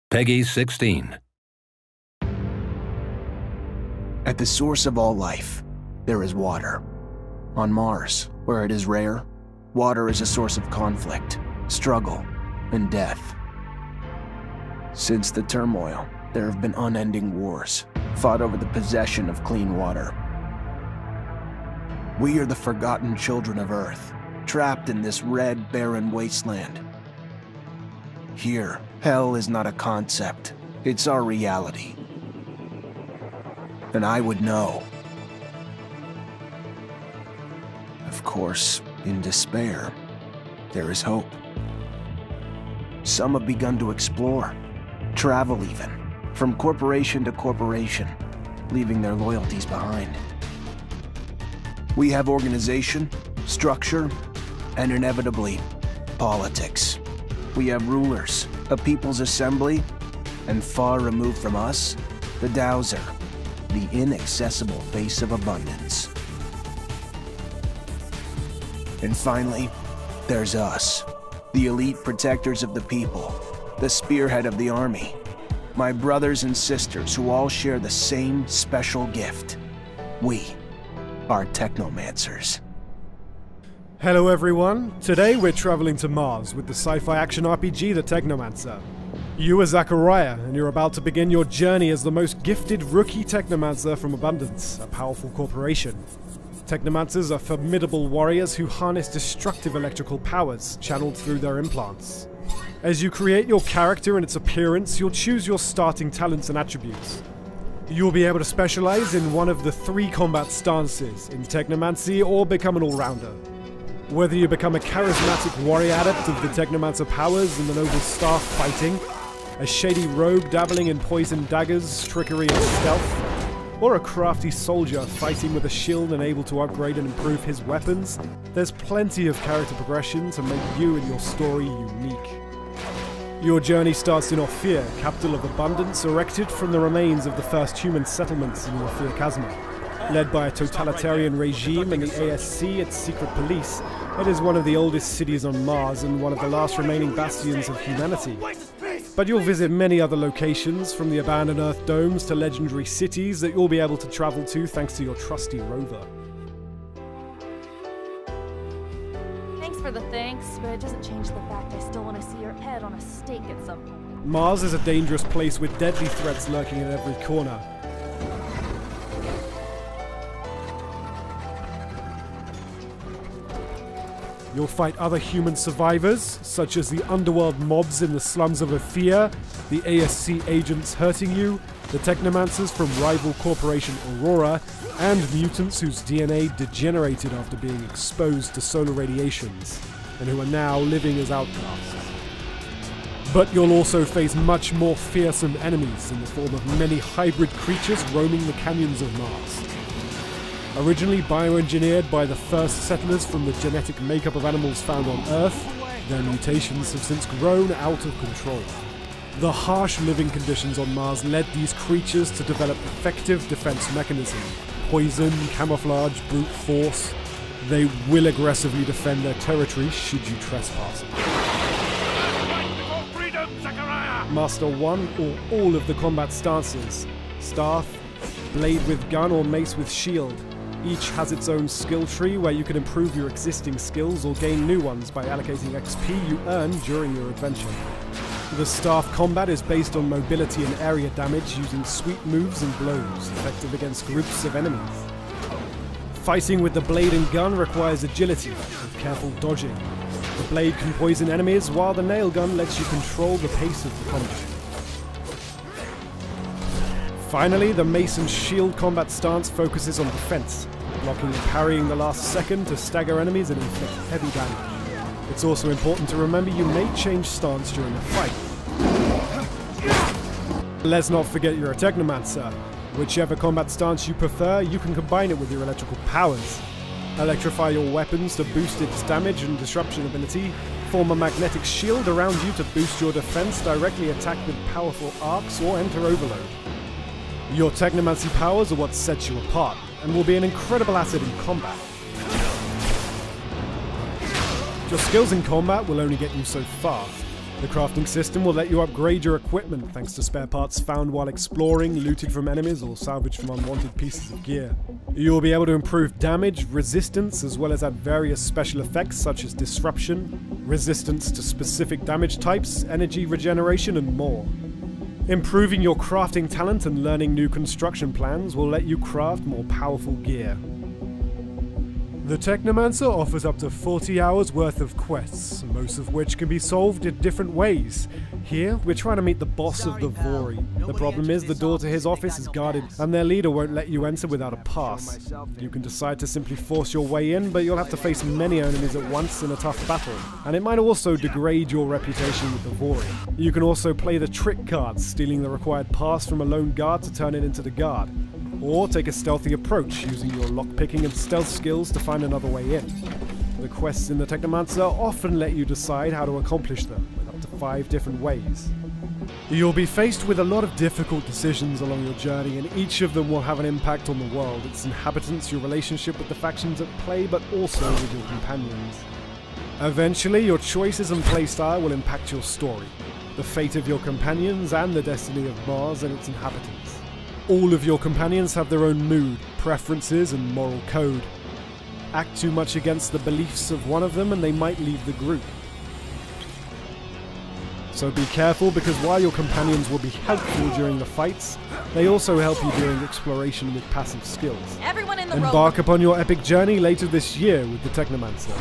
Peggy 16. At the source of all life, there is water. On Mars, where it is rare, water is a source of conflict, struggle, and death. Since the turmoil, there have been unending wars, fought over the possession of clean water. We are the forgotten children of Earth, trapped in this red, barren wasteland. Here, hell is not a concept, it's our reality. And I would know. Of course, in despair, there is hope. Some have begun to explore, travel even, from corporation to corporation, leaving their loyalties behind. We have organization, structure, and inevitably, politics. We have rulers, a people's assembly, and far removed from us, the Dowser, the inaccessible face of abundance. And finally, there's us, the elite protectors of the people, the spearhead of the army, my brothers and sisters who all share the same special gift. We are Technomancers. Hello everyone, today we're traveling to Mars with the sci-fi action RPG The Technomancer. You are Zachariah, and you're about to begin your journey as the most gifted rookie Technomancer from Abundance, a powerful corporation. Technomancers are formidable warriors who harness destructive electrical powers, channeled through their implants. As you create your character and its appearance, you'll choose your starting talents and attributes. You'll be able to specialize in one of the 3 combat stances, in Technomancy, or become an all-rounder. Whether you become a charismatic warrior adept of the Technomancer powers in the noble staff fighting, a shady rogue dabbling in poison daggers, trickery and stealth, or a crafty soldier fighting with a shield and able to upgrade and improve his weapons, there's plenty of character progression to make you and your story unique. Your journey starts in Ophir, capital of Abundance, erected from the remains of the first human settlements in Ophir Chasma. Led by a totalitarian regime and the ASC, its secret police, it is one of the oldest cities on Mars and one of the last remaining bastions of humanity. But you'll visit many other locations, from the abandoned Earth domes to legendary cities that you'll be able to travel to thanks to your trusty rover. Thanks for the thanks, but it doesn't change the fact I still want to see your head on a stake at some point. Mars is a dangerous place with deadly threats lurking at every corner. You'll fight other human survivors, such as the underworld mobs in the slums of Ophir, the ASC agents hurting you, the Technomancers from rival corporation Aurora, and mutants whose DNA degenerated after being exposed to solar radiations, and who are now living as outcasts. But you'll also face much more fearsome enemies in the form of many hybrid creatures roaming the canyons of Mars. Originally bioengineered by the first settlers from the genetic makeup of animals found on Earth, their mutations have since grown out of control. The harsh living conditions on Mars led these creatures to develop effective defense mechanisms: poison, camouflage, brute force. They will aggressively defend their territory should you trespass. Master one or all of the combat stances: staff, blade with gun, or mace with shield. Each has its own skill tree where you can improve your existing skills or gain new ones by allocating XP you earn during your adventure. The staff combat is based on mobility and area damage using sweep moves and blows, effective against groups of enemies. Fighting with the blade and gun requires agility with careful dodging. The blade can poison enemies, while the nail gun lets you control the pace of the combat. Finally, the mace and shield combat stance focuses on defense, blocking and parrying the last second to stagger enemies and inflict heavy damage. It's also important to remember you may change stance during the fight. Let's not forget you're a Technomancer. Whichever combat stance you prefer, you can combine it with your electrical powers. Electrify your weapons to boost its damage and disruption ability, form a magnetic shield around you to boost your defense, directly attack with powerful arcs, or enter overload. Your Technomancy powers are what sets you apart, and will be an incredible asset in combat. Your skills in combat will only get you so far. The crafting system will let you upgrade your equipment thanks to spare parts found while exploring, looted from enemies, or salvaged from unwanted pieces of gear. You will be able to improve damage, resistance, as well as add various special effects such as disruption, resistance to specific damage types, energy regeneration, and more. Improving your crafting talent and learning new construction plans will let you craft more powerful gear. The Technomancer offers up to 40 hours worth of quests, most of which can be solved in different ways. Here, we're trying to meet the boss of the Vori. The problem is the door to his office is guarded, and their leader won't let you enter without a pass. You can decide to simply force your way in, but you'll have to face many enemies at once in a tough battle, and it might also degrade your reputation with the Vori. You can also play the trick card, stealing the required pass from a lone guard to turn it into the guard. Or take a stealthy approach, using your lockpicking and stealth skills to find another way in. The quests in the Technomancer often let you decide how to accomplish them, with up to 5 different ways. You'll be faced with a lot of difficult decisions along your journey, and each of them will have an impact on the world, its inhabitants, your relationship with the factions at play, but also with your companions. Eventually, your choices and playstyle will impact your story, the fate of your companions, and the destiny of Mars and its inhabitants. All of your companions have their own mood, preferences, and moral code. Act too much against the beliefs of one of them and they might leave the group. So be careful, because while your companions will be helpful during the fights, they also help you during exploration with passive skills. Everyone in the row. Embark upon your epic journey later this year with the Technomancer.